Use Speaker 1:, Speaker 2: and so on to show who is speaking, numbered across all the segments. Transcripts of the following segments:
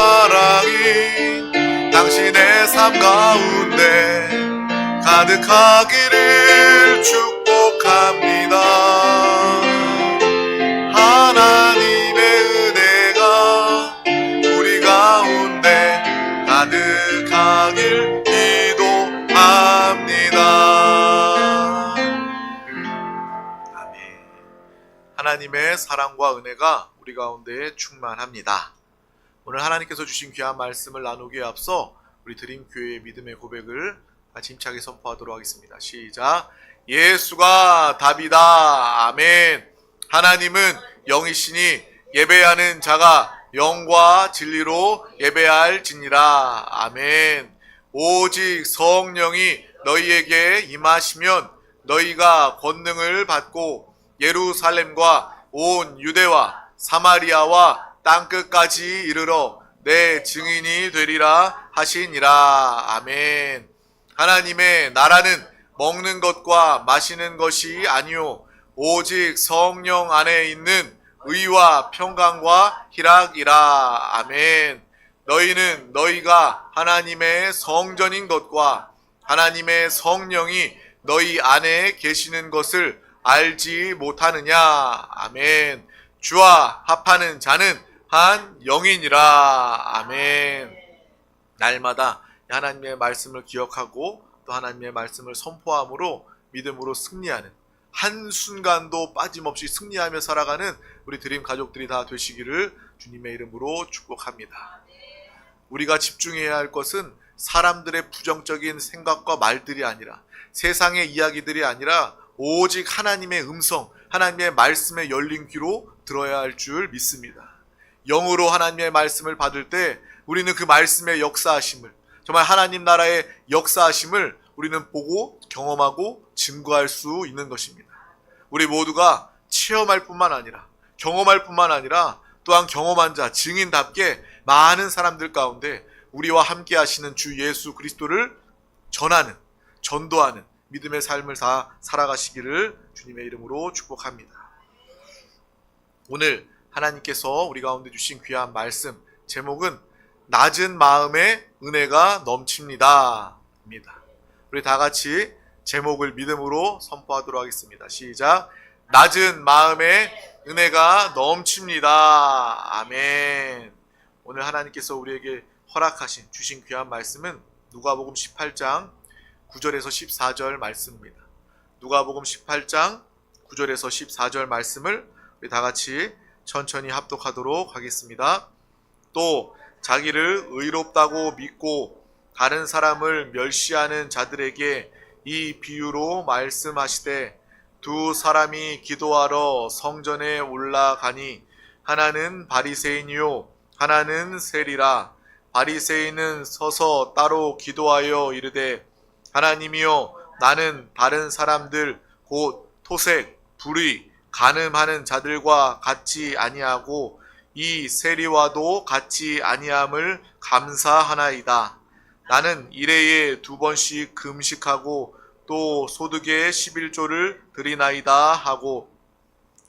Speaker 1: 사랑이 당신의 삶 가운데 가득하기를 축복합니다. 하나님의 은혜가 우리 가운데 가득하길 기도합니다. 아멘. 하나님의 사랑과 은혜가 우리 가운데 충만합니다. 오늘 하나님께서 주신 귀한 말씀을 나누기에 앞서 우리 드림교회의 믿음의 고백을 같이 힘차게 선포하도록 하겠습니다. 시작. 예수가 답이다. 아멘. 하나님은 영이시니 예배하는 자가 영과 진리로 예배할지니라. 아멘. 오직 성령이 너희에게 임하시면 너희가 권능을 받고 예루살렘과 온 유대와 사마리아와 땅끝까지 이르러 내 증인이 되리라 하시니라. 아멘. 하나님의 나라는 먹는 것과 마시는 것이 아니요 오직 성령 안에 있는 의와 평강과 희락이라. 아멘. 너희는 너희가 하나님의 성전인 것과 하나님의 성령이 너희 안에 계시는 것을 알지 못하느냐. 아멘. 주와 합하는 자는 한 영이니라. 아멘. 날마다 하나님의 말씀을 기억하고 또 하나님의 말씀을 선포함으로 믿음으로 승리하는, 한순간도 빠짐없이 승리하며 살아가는 우리 드림 가족들이 다 되시기를 주님의 이름으로 축복합니다. 우리가 집중해야 할 것은 사람들의 부정적인 생각과 말들이 아니라, 세상의 이야기들이 아니라 오직 하나님의 음성, 하나님의 말씀에 열린 귀로 들어야 할 줄 믿습니다. 영으로 하나님의 말씀을 받을 때 우리는 그 말씀의 역사하심을, 정말 하나님 나라의 역사하심을 우리는 보고 경험하고 증거할 수 있는 것입니다. 우리 모두가 체험할 뿐만 아니라, 경험할 뿐만 아니라 또한 경험한 자, 증인답게 많은 사람들 가운데 우리와 함께 하시는 주 예수 그리스도를 전하는, 전도하는 믿음의 삶을 다 살아가시기를 주님의 이름으로 축복합니다. 오늘 하나님께서 우리 가운데 주신 귀한 말씀, 제목은 낮은 마음에 은혜가 넘칩니다 입니다. 우리 다 같이 제목을 믿음으로 선포하도록 하겠습니다. 시작. 낮은 마음에 은혜가 넘칩니다. 아멘. 오늘 하나님께서 우리에게 허락하신, 주신 귀한 말씀은 누가복음 18장 9절에서 14절 말씀입니다. 누가복음 18장 9절에서 14절 말씀을 우리 다 같이 천천히 합독하도록 하겠습니다. 또 자기를 의롭다고 믿고 다른 사람을 멸시하는 자들에게 이 비유로 말씀하시되, 두 사람이 기도하러 성전에 올라가니 하나는 바리새인이요 하나는 세리라. 바리새인은 서서 따로 기도하여 이르되, 하나님이여, 나는 다른 사람들 곧 토색, 불의, 간음하는 자들과 같지 아니하고 이 세리와도 같지 아니함을 감사하나이다. 나는 일해에 2번씩 금식하고 또 소득의 11조를 드리나이다 하고,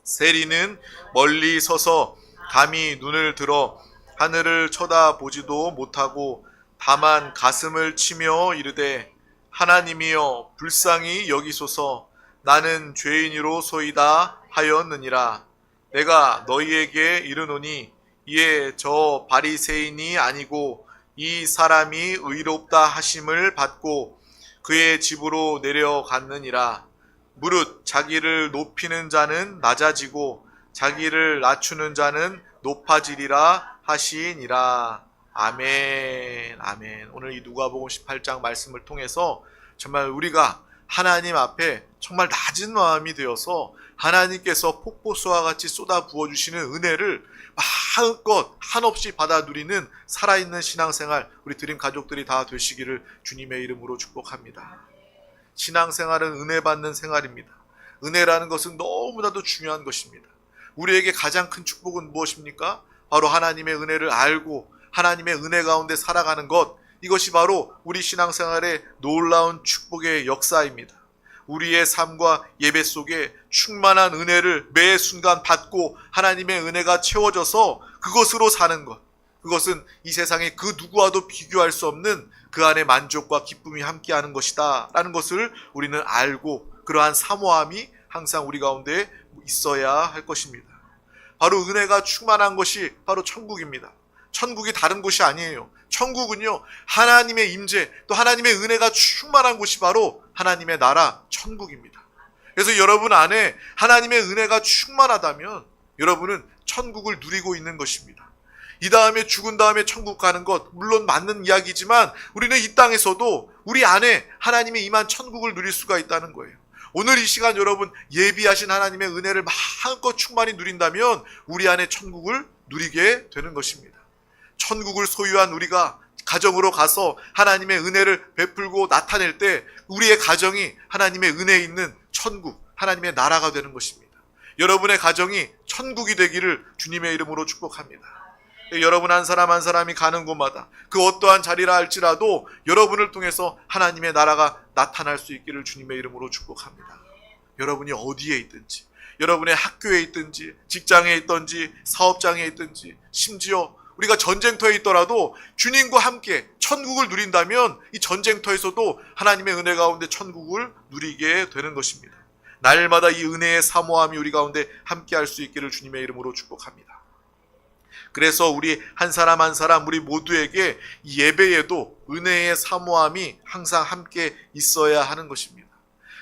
Speaker 1: 세리는 멀리 서서 감히 눈을 들어 하늘을 쳐다보지도 못하고 다만 가슴을 치며 이르되, 하나님이여, 불쌍히 여기소서. 나는 죄인이로소이다 하였느니라. 내가 너희에게 이르노니 이에 저 바리새인이 아니고 이 사람이 의롭다 하심을 받고 그의 집으로 내려갔느니라. 무릇 자기를 높이는 자는 낮아지고 자기를 낮추는 자는 높아지리라 하시니라. 아멘. 아멘. 오늘 이 누가복음 18장 말씀을 통해서 정말 우리가 하나님 앞에 정말 낮은 마음이 되어서 하나님께서 폭포수와 같이 쏟아 부어주시는 은혜를 마음껏 한없이 받아 누리는 살아있는 신앙생활, 우리 드림 가족들이 다 되시기를 주님의 이름으로 축복합니다. 신앙생활은 은혜 받는 생활입니다. 은혜라는 것은 너무나도 중요한 것입니다. 우리에게 가장 큰 축복은 무엇입니까? 바로 하나님의 은혜를 알고 하나님의 은혜 가운데 살아가는 것, 이것이 바로 우리 신앙생활의 놀라운 축복의 역사입니다. 우리의 삶과 예배 속에 충만한 은혜를 매 순간 받고 하나님의 은혜가 채워져서 그것으로 사는 것, 그것은 이 세상의 그 누구와도 비교할 수 없는 그 안에 만족과 기쁨이 함께하는 것이다 라는 것을 우리는 알고, 그러한 사모함이 항상 우리 가운데 있어야 할 것입니다. 바로 은혜가 충만한 것이 바로 천국입니다. 천국이 다른 곳이 아니에요. 천국은요, 하나님의 임재, 또 하나님의 은혜가 충만한 곳이 바로 하나님의 나라 천국입니다. 그래서 여러분 안에 하나님의 은혜가 충만하다면 여러분은 천국을 누리고 있는 것입니다. 이 다음에 죽은 다음에 천국 가는 것 물론 맞는 이야기지만 우리는 이 땅에서도 우리 안에 하나님의 임한 천국을 누릴 수가 있다는 거예요. 오늘 이 시간 여러분 예비하신 하나님의 은혜를 마음껏 충만히 누린다면 우리 안에 천국을 누리게 되는 것입니다. 천국을 소유한 우리가 가정으로 가서 하나님의 은혜를 베풀고 나타낼 때 우리의 가정이 하나님의 은혜 있는 천국, 하나님의 나라가 되는 것입니다. 여러분의 가정이 천국이 되기를 주님의 이름으로 축복합니다. 여러분 한 사람 한 사람이 가는 곳마다 그 어떠한 자리라 할지라도 여러분을 통해서 하나님의 나라가 나타날 수 있기를 주님의 이름으로 축복합니다. 여러분이 어디에 있든지, 여러분의 학교에 있든지, 직장에 있든지, 사업장에 있든지, 심지어 우리가 전쟁터에 있더라도 주님과 함께 천국을 누린다면 이 전쟁터에서도 하나님의 은혜 가운데 천국을 누리게 되는 것입니다. 날마다 이 은혜의 사모함이 우리 가운데 함께 할 수 있기를 주님의 이름으로 축복합니다. 그래서 우리 한 사람 한 사람 우리 모두에게 이 예배에도 은혜의 사모함이 항상 함께 있어야 하는 것입니다.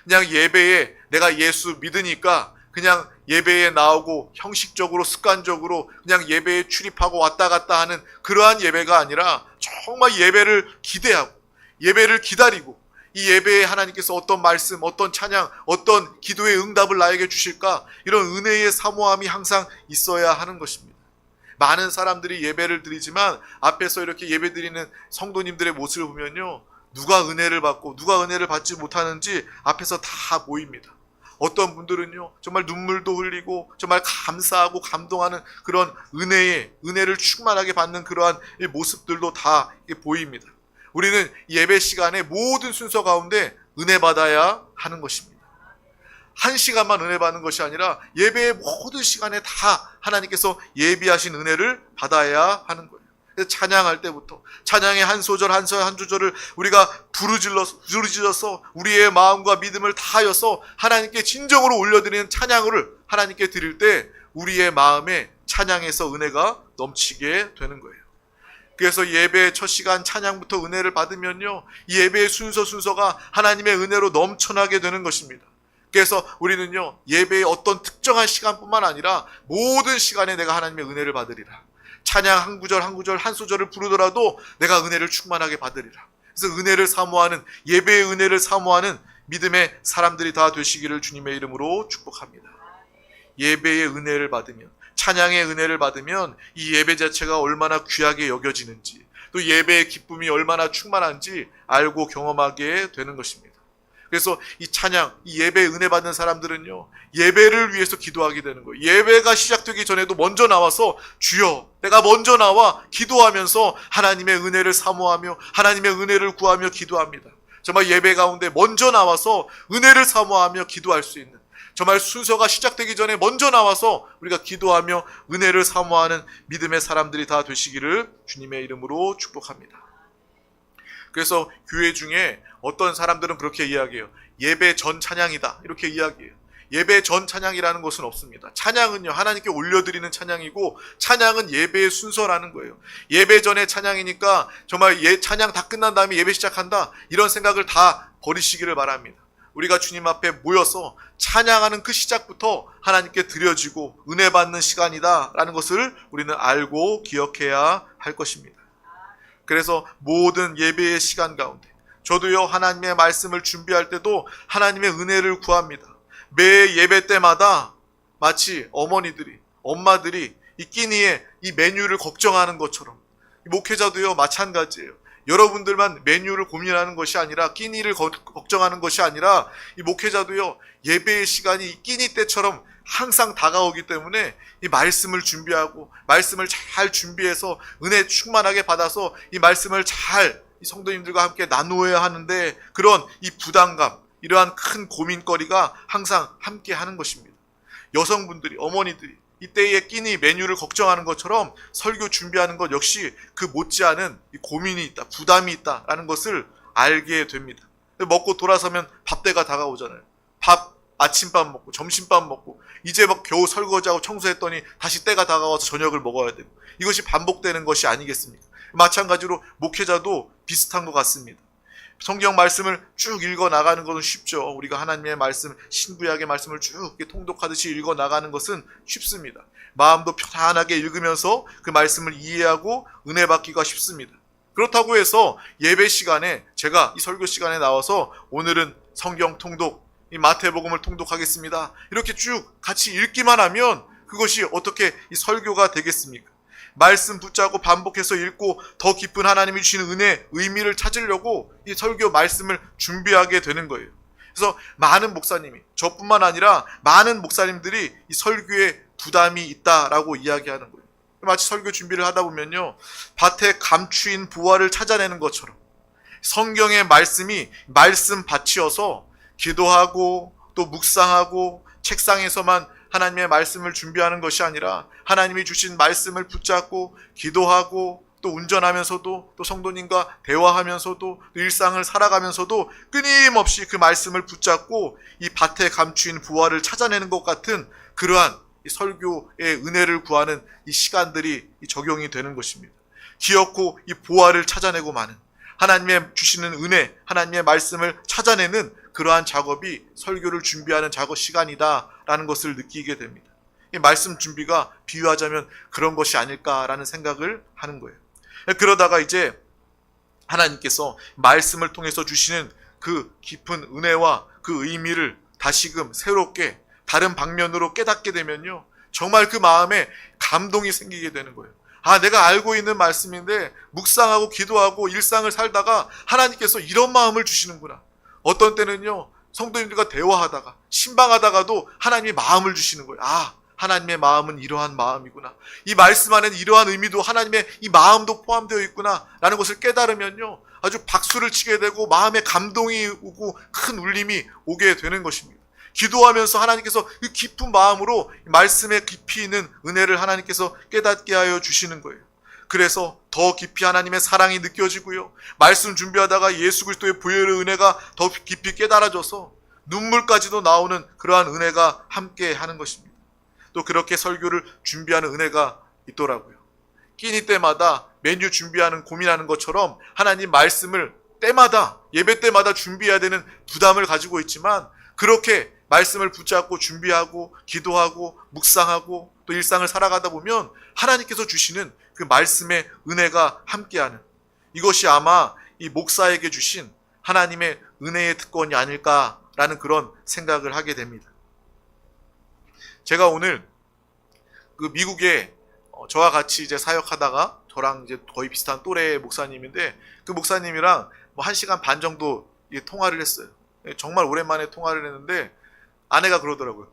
Speaker 1: 그냥 예배에 내가 예수 믿으니까 그냥 예배에 나오고 형식적으로 습관적으로 그냥 예배에 출입하고 왔다 갔다 하는 그러한 예배가 아니라 정말 예배를 기대하고 예배를 기다리고 이 예배에 하나님께서 어떤 말씀, 어떤 찬양, 어떤 기도의 응답을 나에게 주실까, 이런 은혜의 사모함이 항상 있어야 하는 것입니다. 많은 사람들이 예배를 드리지만 앞에서 이렇게 예배 드리는 성도님들의 모습을 보면요, 누가 은혜를 받고 누가 은혜를 받지 못하는지 앞에서 다 보입니다. 어떤 분들은요 정말 눈물도 흘리고 정말 감사하고 감동하는 그런 은혜를 충만하게 받는 그러한 모습들도 다 보입니다. 우리는 예배 시간에 모든 순서 가운데 은혜 받아야 하는 것입니다. 한 시간만 은혜 받는 것이 아니라 예배의 모든 시간에 다 하나님께서 예비하신 은혜를 받아야 하는 거예요. 찬양할 때부터 찬양의 한 소절 한 소절을 우리가 부르짖어서 우리의 마음과 믿음을 다하여서 하나님께 진정으로 올려드리는 찬양을 하나님께 드릴 때 우리의 마음에 찬양에서 은혜가 넘치게 되는 거예요. 그래서 예배의 첫 시간 찬양부터 은혜를 받으면요, 이 예배의 순서가 하나님의 은혜로 넘쳐나게 되는 것입니다. 그래서 우리는요 예배의 어떤 특정한 시간뿐만 아니라 모든 시간에 내가 하나님의 은혜를 받으리라. 찬양 한 구절 한 구절 한 소절을 부르더라도 내가 은혜를 충만하게 받으리라. 그래서 은혜를 사모하는, 예배의 은혜를 사모하는 믿음의 사람들이 다 되시기를 주님의 이름으로 축복합니다. 예배의 은혜를 받으면, 찬양의 은혜를 받으면 이 예배 자체가 얼마나 귀하게 여겨지는지, 또 예배의 기쁨이 얼마나 충만한지 알고 경험하게 되는 것입니다. 그래서 이 찬양, 이 예배에 은혜 받는 사람들은요 예배를 위해서 기도하게 되는 거예요. 예배가 시작되기 전에도 먼저 나와서 주여, 내가 먼저 나와 기도하면서 하나님의 은혜를 사모하며 하나님의 은혜를 구하며 기도합니다. 정말 예배 가운데 먼저 나와서 은혜를 사모하며 기도할 수 있는, 정말 순서가 시작되기 전에 먼저 나와서 우리가 기도하며 은혜를 사모하는 믿음의 사람들이 다 되시기를 주님의 이름으로 축복합니다. 그래서 교회 중에 어떤 사람들은 그렇게 이야기해요. 예배 전 찬양이다, 이렇게 이야기해요. 예배 전 찬양이라는 것은 없습니다. 찬양은요 하나님께 올려드리는 찬양이고, 찬양은 예배의 순서라는 거예요. 예배 전에 찬양이니까 정말 찬양 다 끝난 다음에 예배 시작한다, 이런 생각을 다 버리시기를 바랍니다. 우리가 주님 앞에 모여서 찬양하는 그 시작부터 하나님께 드려지고 은혜 받는 시간이다 라는 것을 우리는 알고 기억해야 할 것입니다. 그래서 모든 예배의 시간 가운데 저도요 하나님의 말씀을 준비할 때도 하나님의 은혜를 구합니다. 매 예배 때마다 마치 엄마들이 이 끼니에 이 메뉴를 걱정하는 것처럼 목회자도요 마찬가지예요. 여러분들만 메뉴를 고민하는 것이 아니라, 끼니를 걱정하는 것이 아니라 이 목회자도요 예배의 시간이 끼니 때처럼 항상 다가오기 때문에 이 말씀을 준비하고 말씀을 잘 준비해서 은혜 충만하게 받아서 이 말씀을 잘 이 성도님들과 함께 나누어야 하는데, 그런 이 부담감, 이러한 큰 고민거리가 항상 함께 하는 것입니다. 여성분들이, 어머니들이 이때에 끼니 메뉴를 걱정하는 것처럼 설교 준비하는 것 역시 그 못지않은 고민이 있다, 부담이 있다라는 것을 알게 됩니다. 먹고 돌아서면 밥때가 다가오잖아요. 아침밥 먹고 점심밥 먹고 이제 막 겨우 설거지하고 청소했더니 다시 때가 다가와서 저녁을 먹어야 되고, 이것이 반복되는 것이 아니겠습니까? 마찬가지로 목회자도 비슷한 것 같습니다. 성경 말씀을 쭉 읽어 나가는 것은 쉽죠. 우리가 하나님의 말씀, 신구약의 말씀을 쭉 통독하듯이 읽어 나가는 것은 쉽습니다. 마음도 편안하게 읽으면서 그 말씀을 이해하고 은혜 받기가 쉽습니다. 그렇다고 해서 예배 시간에, 제가 이 설교 시간에 나와서 오늘은 성경 통독, 이 마태복음을 통독하겠습니다, 이렇게 쭉 같이 읽기만 하면 그것이 어떻게 이 설교가 되겠습니까? 말씀 붙잡고 반복해서 읽고 더 깊은 하나님이 주시는 은혜, 의미를 찾으려고 이 설교 말씀을 준비하게 되는 거예요. 그래서 많은 목사님이, 저뿐만 아니라 많은 목사님들이 이 설교에 부담이 있다라고 이야기하는 거예요. 마치 설교 준비를 하다 보면요, 밭에 감추인 보화를 찾아내는 것처럼 성경의 말씀이 말씀밭이어서 기도하고 또 묵상하고 책상에서만 하나님의 말씀을 준비하는 것이 아니라 하나님이 주신 말씀을 붙잡고 기도하고 또 운전하면서도 또 성도님과 대화하면서도 또 일상을 살아가면서도 끊임없이 그 말씀을 붙잡고 이 밭에 감추인 부활을 찾아내는 것 같은 그러한 이 설교의 은혜를 구하는 이 시간들이 적용이 되는 것입니다. 기어코 이 보화를 찾아내고 마는, 하나님의 주시는 은혜, 하나님의 말씀을 찾아내는 그러한 작업이 설교를 준비하는 작업 시간이다라는 것을 느끼게 됩니다. 이 말씀 준비가 비유하자면 그런 것이 아닐까라는 생각을 하는 거예요. 그러다가 이제 하나님께서 말씀을 통해서 주시는 그 깊은 은혜와 그 의미를 다시금 새롭게 다른 방면으로 깨닫게 되면요, 정말 그 마음에 감동이 생기게 되는 거예요. 아, 내가 알고 있는 말씀인데 묵상하고 기도하고 일상을 살다가 하나님께서 이런 마음을 주시는구나. 어떤 때는요, 성도님들과 대화하다가 신방하다가도 하나님이 마음을 주시는 거예요. 아, 하나님의 마음은 이러한 마음이구나. 이 말씀 안에는 이러한 의미도, 하나님의 이 마음도 포함되어 있구나 라는 것을 깨달으면요, 아주 박수를 치게 되고 마음에 감동이 오고 큰 울림이 오게 되는 것입니다. 기도하면서 하나님께서 그 깊은 마음으로 말씀에 깊이 있는 은혜를 하나님께서 깨닫게 하여 주시는 거예요. 그래서 더 깊이 하나님의 사랑이 느껴지고요, 말씀 준비하다가 예수 그리스도의 보혈의 은혜가 더 깊이 깨달아져서 눈물까지도 나오는 그러한 은혜가 함께 하는 것입니다. 또 그렇게 설교를 준비하는 은혜가 있더라고요. 끼니 때마다 메뉴 준비하는, 고민하는 것처럼 하나님 말씀을 때마다, 예배 때마다 준비해야 되는 부담을 가지고 있지만, 그렇게 말씀을 붙잡고 준비하고 기도하고 묵상하고 또 일상을 살아가다 보면 하나님께서 주시는 그 말씀의 은혜가 함께하는, 이것이 아마 이 목사에게 주신 하나님의 은혜의 특권이 아닐까라는 그런 생각을 하게 됩니다. 제가 오늘 그 미국에 저와 같이 이제 사역하다가, 저랑 이제 거의 비슷한 또래의 목사님인데, 그 목사님이랑 뭐 1시간 반 정도 통화를 했어요. 정말 오랜만에 통화를 했는데 아내가 그러더라고요.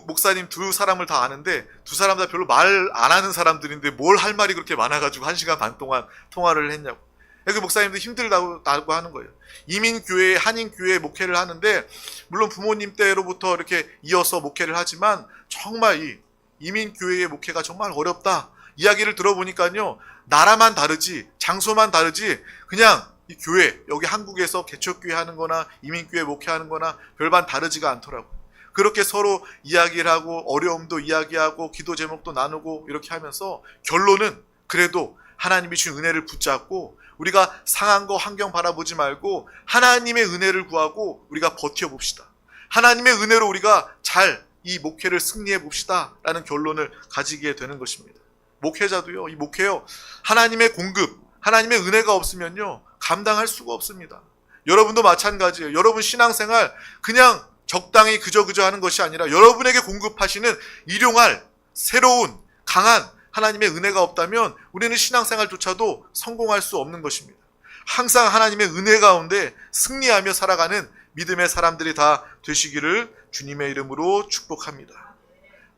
Speaker 1: 목사님 두 사람을 다 아는데 두 사람 다 별로 말 안 하는 사람들인데 뭘 할 말이 그렇게 많아가지고 1시간 반 동안 통화를 했냐고. 그 목사님도 힘들다고 하는 거예요. 이민교회, 한인교회 목회를 하는데, 물론 부모님 때로부터 이렇게 이어서 목회를 하지만 정말 이 이민교회의 목회가 정말 어렵다 이야기를 들어보니까요, 나라만 다르지 장소만 다르지 그냥 이 교회, 여기 한국에서 개척교회 하는 거나 이민교회 목회하는 거나 별반 다르지가 않더라고요. 그렇게 서로 이야기를 하고 어려움도 이야기하고 기도 제목도 나누고 이렇게 하면서 결론은 그래도 하나님이 주신 은혜를 붙잡고 우리가 상한 거 환경 바라보지 말고 하나님의 은혜를 구하고 우리가 버텨봅시다. 하나님의 은혜로 우리가 잘 이 목회를 승리해 봅시다 라는 결론을 가지게 되는 것입니다. 목회자도요, 이 목회요, 하나님의 공급, 하나님의 은혜가 없으면요 감당할 수가 없습니다. 여러분도 마찬가지예요. 여러분 신앙생활 그냥 적당히 그저 하는 것이 아니라 여러분에게 공급하시는 일용할 새로운 강한 하나님의 은혜가 없다면 우리는 신앙생활조차도 성공할 수 없는 것입니다. 항상 하나님의 은혜 가운데 승리하며 살아가는 믿음의 사람들이 다 되시기를 주님의 이름으로 축복합니다.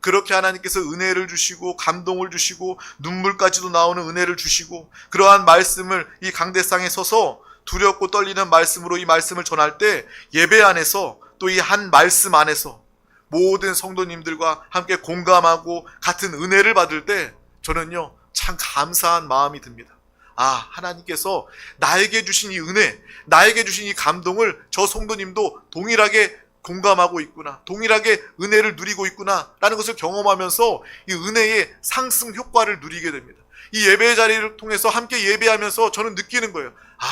Speaker 1: 그렇게 하나님께서 은혜를 주시고 감동을 주시고 눈물까지도 나오는 은혜를 주시고 그러한 말씀을 이 강대상에 서서 두렵고 떨리는 말씀으로 이 말씀을 전할 때 예배 안에서 또 이 한 말씀 안에서 모든 성도님들과 함께 공감하고 같은 은혜를 받을 때 저는요 참 감사한 마음이 듭니다. 아, 하나님께서 나에게 주신 이 은혜, 나에게 주신 이 감동을 저 성도님도 동일하게 공감하고 있구나, 동일하게 은혜를 누리고 있구나 라는 것을 경험하면서 이 은혜의 상승 효과를 누리게 됩니다. 이 예배의 자리를 통해서 함께 예배하면서 저는 느끼는 거예요. 아,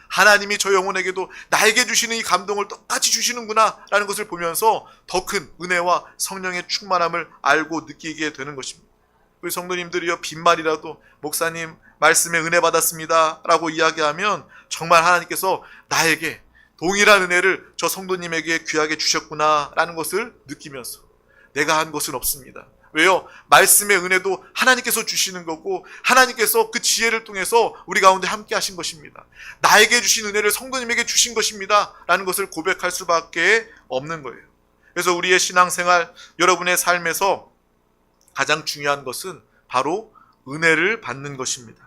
Speaker 1: 하나님이 저 영혼에게도 나에게 주시는 이 감동을 똑같이 주시는구나 라는 것을 보면서 더 큰 은혜와 성령의 충만함을 알고 느끼게 되는 것입니다. 우리 성도님들이요, 빈말이라도 목사님 말씀에 은혜 받았습니다 라고 이야기하면 정말 하나님께서 나에게 동일한 은혜를 저 성도님에게 귀하게 주셨구나 라는 것을 느끼면서 내가 한 것은 없습니다. 왜요? 말씀의 은혜도 하나님께서 주시는 거고 하나님께서 그 지혜를 통해서 우리 가운데 함께 하신 것입니다. 나에게 주신 은혜를 성도님에게 주신 것입니다 라는 것을 고백할 수밖에 없는 거예요. 그래서 우리의 신앙생활, 여러분의 삶에서 가장 중요한 것은 바로 은혜를 받는 것입니다.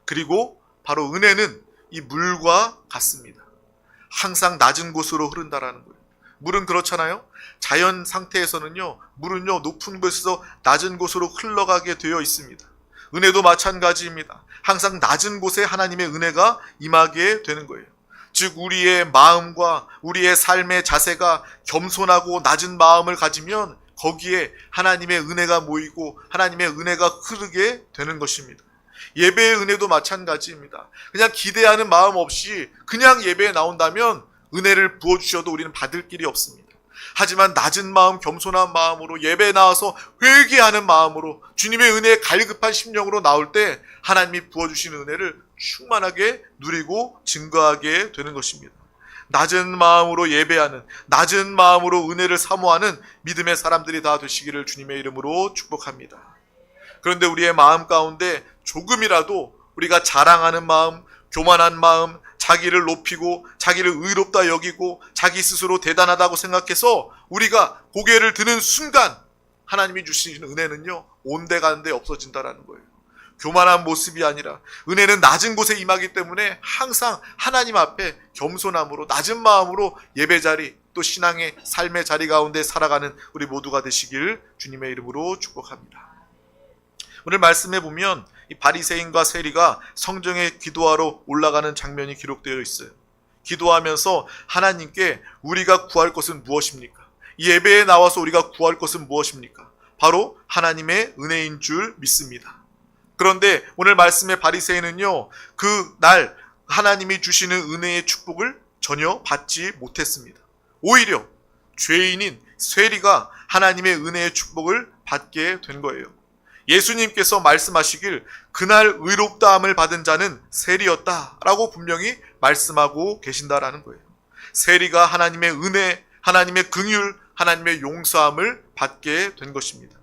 Speaker 1: 그리고 바로 은혜는 이 물과 같습니다. 항상 낮은 곳으로 흐른다라는 거예요. 물은 그렇잖아요. 자연 상태에서는요, 물은요 높은 곳에서 낮은 곳으로 흘러가게 되어 있습니다. 은혜도 마찬가지입니다. 항상 낮은 곳에 하나님의 은혜가 임하게 되는 거예요. 즉 우리의 마음과 우리의 삶의 자세가 겸손하고 낮은 마음을 가지면 거기에 하나님의 은혜가 모이고 하나님의 은혜가 흐르게 되는 것입니다. 예배의 은혜도 마찬가지입니다. 그냥 기대하는 마음 없이 그냥 예배에 나온다면 은혜를 부어주셔도 우리는 받을 길이 없습니다. 하지만 낮은 마음, 겸손한 마음으로 예배에 나와서 회개하는 마음으로 주님의 은혜에 갈급한 심령으로 나올 때 하나님이 부어주시는 은혜를 충만하게 누리고 증거하게 되는 것입니다. 낮은 마음으로 예배하는, 낮은 마음으로 은혜를 사모하는 믿음의 사람들이 다 되시기를 주님의 이름으로 축복합니다. 그런데 우리의 마음 가운데 조금이라도 우리가 자랑하는 마음, 교만한 마음, 자기를 높이고 자기를 의롭다 여기고 자기 스스로 대단하다고 생각해서 우리가 고개를 드는 순간 하나님이 주시는 은혜는요 온데간데 없어진다라는 거예요. 교만한 모습이 아니라 은혜는 낮은 곳에 임하기 때문에 항상 하나님 앞에 겸손함으로 낮은 마음으로 예배자리 또 신앙의 삶의 자리 가운데 살아가는 우리 모두가 되시길 주님의 이름으로 축복합니다. 오늘 말씀해 보면 이 바리새인과 세리가 성전에 기도하러 올라가는 장면이 기록되어 있어요. 기도하면서 하나님께 우리가 구할 것은 무엇입니까? 이 예배에 나와서 우리가 구할 것은 무엇입니까? 바로 하나님의 은혜인 줄 믿습니다. 그런데 오늘 말씀의 바리새인은요, 그 날 하나님이 주시는 은혜의 축복을 전혀 받지 못했습니다. 오히려 죄인인 세리가 하나님의 은혜의 축복을 받게 된 거예요. 예수님께서 말씀하시길 그날 의롭다함을 받은 자는 세리였다라고 분명히 말씀하고 계신다라는 거예요. 세리가 하나님의 은혜, 하나님의 긍휼, 하나님의 용서함을 받게 된 것입니다.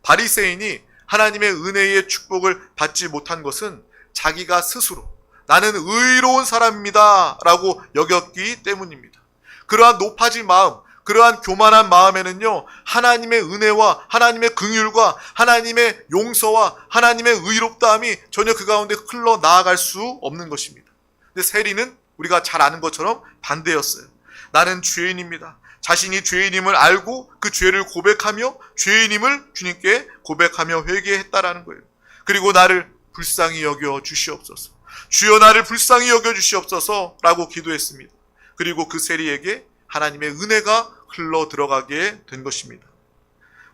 Speaker 1: 바리새인이 하나님의 은혜의 축복을 받지 못한 것은 자기가 스스로 나는 의로운 사람입니다 라고 여겼기 때문입니다. 그러한 높아진 마음, 그러한 교만한 마음에는요 하나님의 은혜와 하나님의 긍휼과 하나님의 용서와 하나님의 의롭다함이 전혀 그 가운데 흘러나아갈 수 없는 것입니다. 근데 세리는 우리가 잘 아는 것처럼 반대였어요. 나는 죄인입니다. 자신이 죄인임을 알고 그 죄를 고백하며 죄인임을 주님께 고백하며 회개했다라는 거예요. 그리고 나를 불쌍히 여겨 주시옵소서, 주여 나를 불쌍히 여겨 주시옵소서 라고 기도했습니다. 그리고 그 세리에게 하나님의 은혜가 흘러 들어가게 된 것입니다.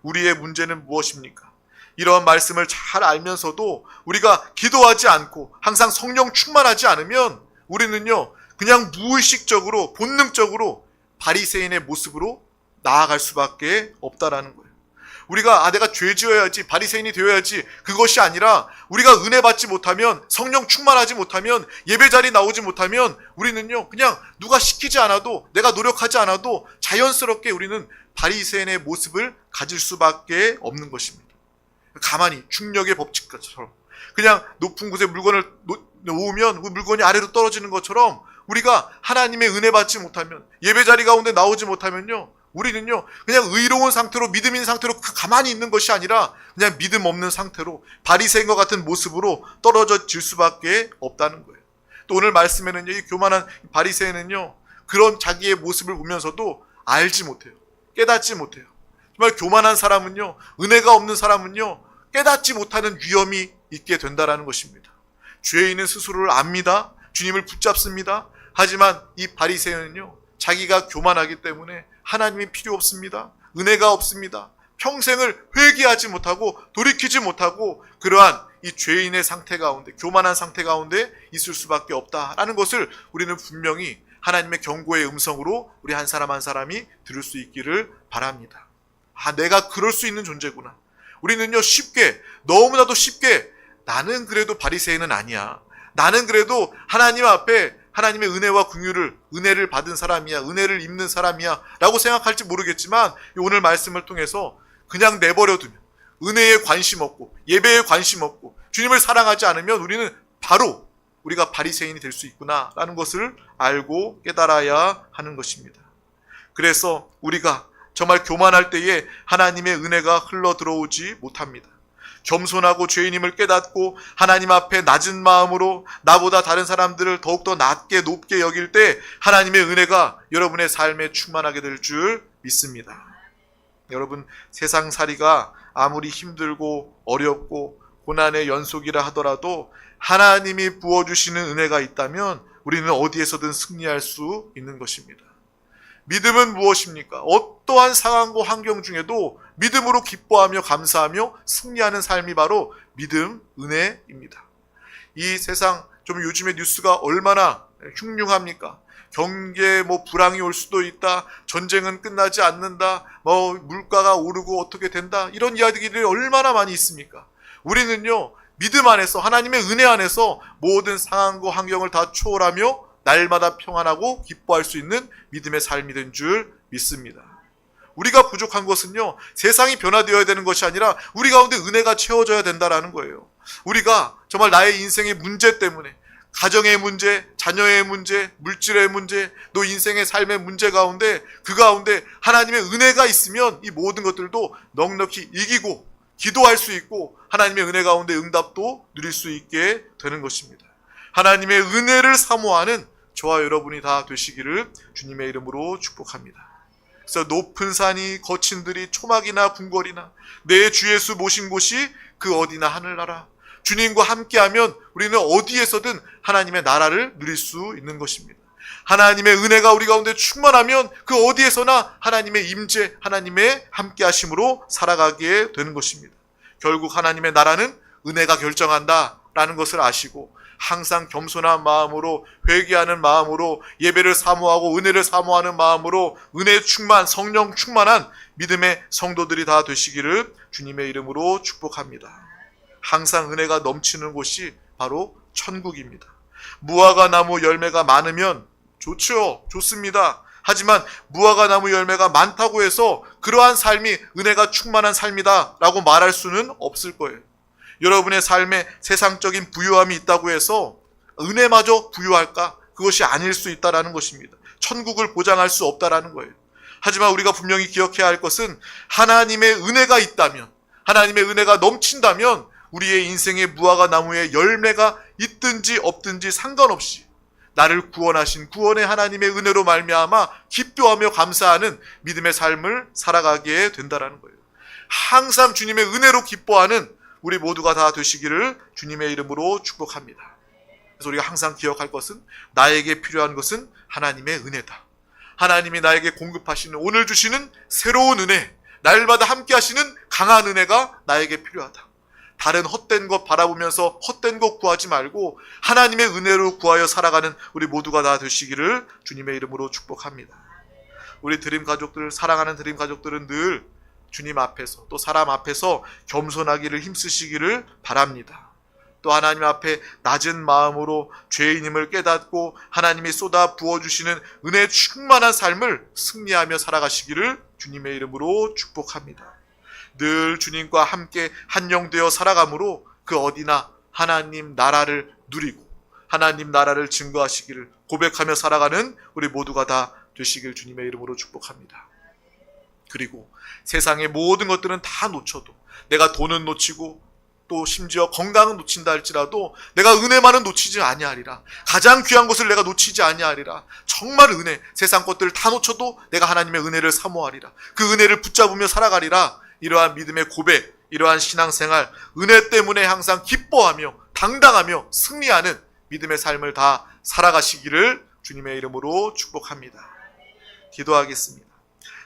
Speaker 1: 우리의 문제는 무엇입니까? 이러한 말씀을 잘 알면서도 우리가 기도하지 않고 항상 성령 충만하지 않으면 우리는요 그냥 무의식적으로 본능적으로 바리새인의 모습으로 나아갈 수밖에 없다라는 거예요. 우리가 내가 죄 지어야지, 바리새인이 되어야지, 그것이 아니라 우리가 은혜 받지 못하면, 성령 충만하지 못하면, 예배자리 나오지 못하면 우리는요 그냥 누가 시키지 않아도, 내가 노력하지 않아도 자연스럽게 우리는 바리새인의 모습을 가질 수밖에 없는 것입니다. 가만히 중력의 법칙처럼 그냥 높은 곳에 물건을 놓으면 그 물건이 아래로 떨어지는 것처럼 우리가 하나님의 은혜 받지 못하면, 예배자리 가운데 나오지 못하면요 우리는요 그냥 의로운 상태로, 믿음인 상태로 가만히 있는 것이 아니라 그냥 믿음 없는 상태로 바리새인과 같은 모습으로 떨어질 수밖에 없다는 거예요. 또 오늘 말씀에는요 이 교만한 바리새인은요 그런 자기의 모습을 보면서도 알지 못해요. 깨닫지 못해요. 정말 교만한 사람은요, 은혜가 없는 사람은요, 깨닫지 못하는 위험이 있게 된다라는 것입니다. 죄인은 스스로를 압니다. 주님을 붙잡습니다. 하지만 이 바리새인은요, 자기가 교만하기 때문에 하나님이 필요 없습니다. 은혜가 없습니다. 평생을 회개하지 못하고 돌이키지 못하고 그러한 이 죄인의 상태 가운데, 교만한 상태 가운데 있을 수밖에 없다라는 것을 우리는 분명히 하나님의 경고의 음성으로 우리 한 사람 한 사람이 들을 수 있기를 바랍니다. 내가 그럴 수 있는 존재구나. 우리는요, 쉽게, 너무나도 쉽게 나는 그래도 바리새인은 아니야. 나는 그래도 하나님 앞에 하나님의 은혜와 긍휼을, 은혜를 받은 사람이야, 은혜를 입는 사람이야 라고 생각할지 모르겠지만 오늘 말씀을 통해서 그냥 내버려두면, 은혜에 관심 없고 예배에 관심 없고 주님을 사랑하지 않으면 우리는 바로 우리가 바리새인이 될 수 있구나 라는 것을 알고 깨달아야 하는 것입니다. 그래서 우리가 정말 교만할 때에 하나님의 은혜가 흘러 들어오지 못합니다. 겸손하고 죄인임을 깨닫고 하나님 앞에 낮은 마음으로 나보다 다른 사람들을 더욱더 낮게 높게 여길 때 하나님의 은혜가 여러분의 삶에 충만하게 될 줄 믿습니다. 여러분, 세상살이가 아무리 힘들고 어렵고 고난의 연속이라 하더라도 하나님이 부어주시는 은혜가 있다면 우리는 어디에서든 승리할 수 있는 것입니다. 믿음은 무엇입니까? 어떠한 상황과 환경 중에도 믿음으로 기뻐하며 감사하며 승리하는 삶이 바로 믿음, 은혜입니다. 이 세상, 좀 요즘에 뉴스가 얼마나 흉흉합니까? 경기에 불황이 올 수도 있다, 전쟁은 끝나지 않는다, 물가가 오르고 어떻게 된다, 이런 이야기들이 얼마나 많이 있습니까? 우리는요, 믿음 안에서, 하나님의 은혜 안에서 모든 상황과 환경을 다 초월하며 날마다 평안하고 기뻐할 수 있는 믿음의 삶이 된 줄 믿습니다. 우리가 부족한 것은요, 세상이 변화되어야 되는 것이 아니라 우리 가운데 은혜가 채워져야 된다라는 거예요. 우리가 정말 나의 인생의 문제 때문에, 가정의 문제, 자녀의 문제, 물질의 문제, 또 인생의 삶의 문제 가운데, 그 가운데 하나님의 은혜가 있으면 이 모든 것들도 넉넉히 이기고 기도할 수 있고 하나님의 은혜 가운데 응답도 누릴 수 있게 되는 것입니다. 하나님의 은혜를 사모하는 저와 여러분이 다 되시기를 주님의 이름으로 축복합니다. 그래서 높은 산이 거친 들이 초막이나 궁궐이나 내 주 예수 모신 곳이 그 어디나 하늘나라. 주님과 함께하면 우리는 어디에서든 하나님의 나라를 누릴 수 있는 것입니다. 하나님의 은혜가 우리 가운데 충만하면 그 어디에서나 하나님의 임재, 하나님의 함께하심으로 살아가게 되는 것입니다. 결국 하나님의 나라는 은혜가 결정한다라는 것을 아시고 항상 겸손한 마음으로, 회개하는 마음으로, 예배를 사모하고 은혜를 사모하는 마음으로 은혜 충만, 성령 충만한 믿음의 성도들이 다 되시기를 주님의 이름으로 축복합니다. 항상 은혜가 넘치는 곳이 바로 천국입니다. 무화과 나무 열매가 많으면 좋죠. 좋습니다. 하지만 무화과 나무 열매가 많다고 해서 그러한 삶이 은혜가 충만한 삶이다 라고 말할 수는 없을 거예요. 여러분의 삶에 세상적인 부유함이 있다고 해서 은혜마저 부유할까? 그것이 아닐 수 있다라는 것입니다. 천국을 보장할 수 없다라는 거예요. 하지만 우리가 분명히 기억해야 할 것은 하나님의 은혜가 있다면, 하나님의 은혜가 넘친다면 우리의 인생의 무화과 나무에 열매가 있든지 없든지 상관없이 나를 구원하신 구원의 하나님의 은혜로 말미암아 기뻐하며 감사하는 믿음의 삶을 살아가게 된다라는 거예요. 항상 주님의 은혜로 기뻐하는 우리 모두가 다 되시기를 주님의 이름으로 축복합니다. 그래서 우리가 항상 기억할 것은 나에게 필요한 것은 하나님의 은혜다. 하나님이 나에게 공급하시는, 오늘 주시는 새로운 은혜, 날마다 함께 하시는 강한 은혜가 나에게 필요하다. 다른 헛된 것 바라보면서 헛된 것 구하지 말고 하나님의 은혜로 구하여 살아가는 우리 모두가 다 되시기를 주님의 이름으로 축복합니다. 우리 드림 가족들, 사랑하는 드림 가족들은 늘 주님 앞에서 또 사람 앞에서 겸손하기를 힘쓰시기를 바랍니다. 또 하나님 앞에 낮은 마음으로 죄인임을 깨닫고 하나님이 쏟아 부어주시는 은혜 충만한 삶을 승리하며 살아가시기를 주님의 이름으로 축복합니다. 늘 주님과 함께 한영되어 살아감으로 그 어디나 하나님 나라를 누리고 하나님 나라를 증거하시기를 고백하며 살아가는 우리 모두가 다 되시길 주님의 이름으로 축복합니다. 그리고 세상의 모든 것들은 다 놓쳐도, 내가 돈은 놓치고 또 심지어 건강은 놓친다 할지라도 내가 은혜만은 놓치지 아니하리라. 가장 귀한 것을 내가 놓치지 아니하리라. 정말 은혜, 세상 것들을 다 놓쳐도 내가 하나님의 은혜를 사모하리라. 그 은혜를 붙잡으며 살아가리라. 이러한 믿음의 고백, 이러한 신앙생활, 은혜 때문에 항상 기뻐하며 당당하며 승리하는 믿음의 삶을 다 살아가시기를 주님의 이름으로 축복합니다. 기도하겠습니다.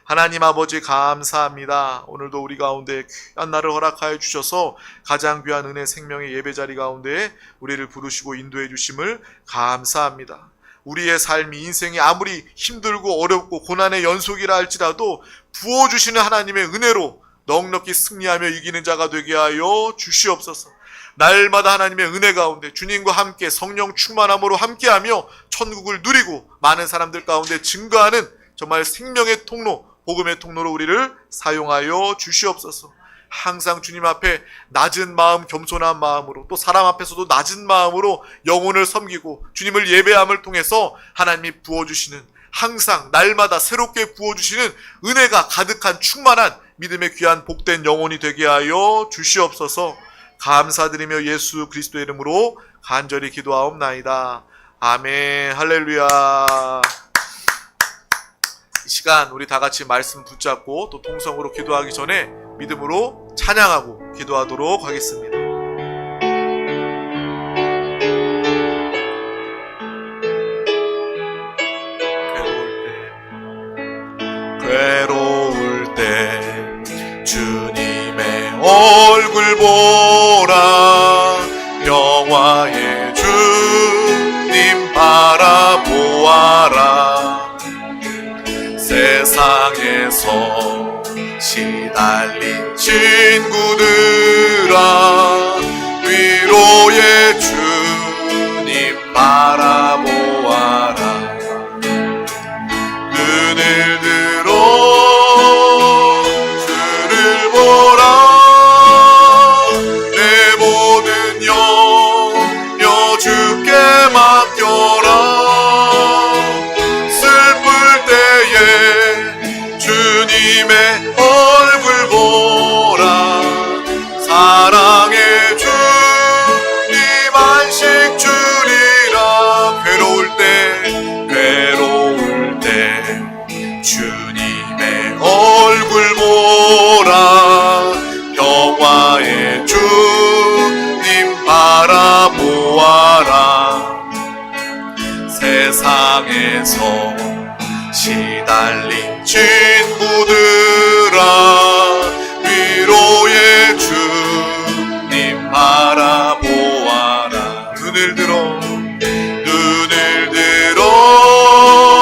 Speaker 1: 하나님 아버지 감사합니다. 오늘도 우리 가운데 귀한 날을 허락하여 주셔서 가장 귀한 은혜 생명의 예배자리 가운데 우리를 부르시고 인도해 주심을 감사합니다. 우리의 삶이 인생이 아무리 힘들고 어렵고 고난의 연속이라 할지라도 부어주시는 하나님의 은혜로 넉넉히 승리하며 이기는 자가 되게 하여 주시옵소서. 날마다 하나님의 은혜 가운데 주님과 함께 성령 충만함으로 함께하며 천국을 누리고 많은 사람들 가운데 증거하는 정말 생명의 통로, 복음의 통로로 우리를 사용하여 주시옵소서. 항상 주님 앞에 낮은 마음, 겸손한 마음으로, 또 사람 앞에서도 낮은 마음으로 영혼을 섬기고 주님을 예배함을 통해서 하나님이 부어주시는, 항상 날마다 새롭게 부어주시는 은혜가 가득한 충만한 믿음의 귀한 복된 영혼이 되게 하여 주시옵소서. 감사드리며 예수 그리스도의 이름으로 간절히 기도하옵나이다. 아멘. 할렐루야. 이 시간 우리 다 같이 말씀 붙잡고 또 통성으로 기도하기 전에 믿음으로 찬양하고 기도하도록 하겠습니다. 괴로울 때 주님의 얼굴 보라. 영화의 주님 바라보아라. 세상에서 시달린 친구들아, 위로의 주님 바라보아라. 눈을 들어 주를 보라. 내 모든 염려 주께 맡겨라. 슬플 때에 주님의 얼굴 보라. 사랑의 주님 안식 주리라. 괴로울 때 주님의 얼굴 보라. 영화의 주님 바라보아라. 세상에서 시달린 친구들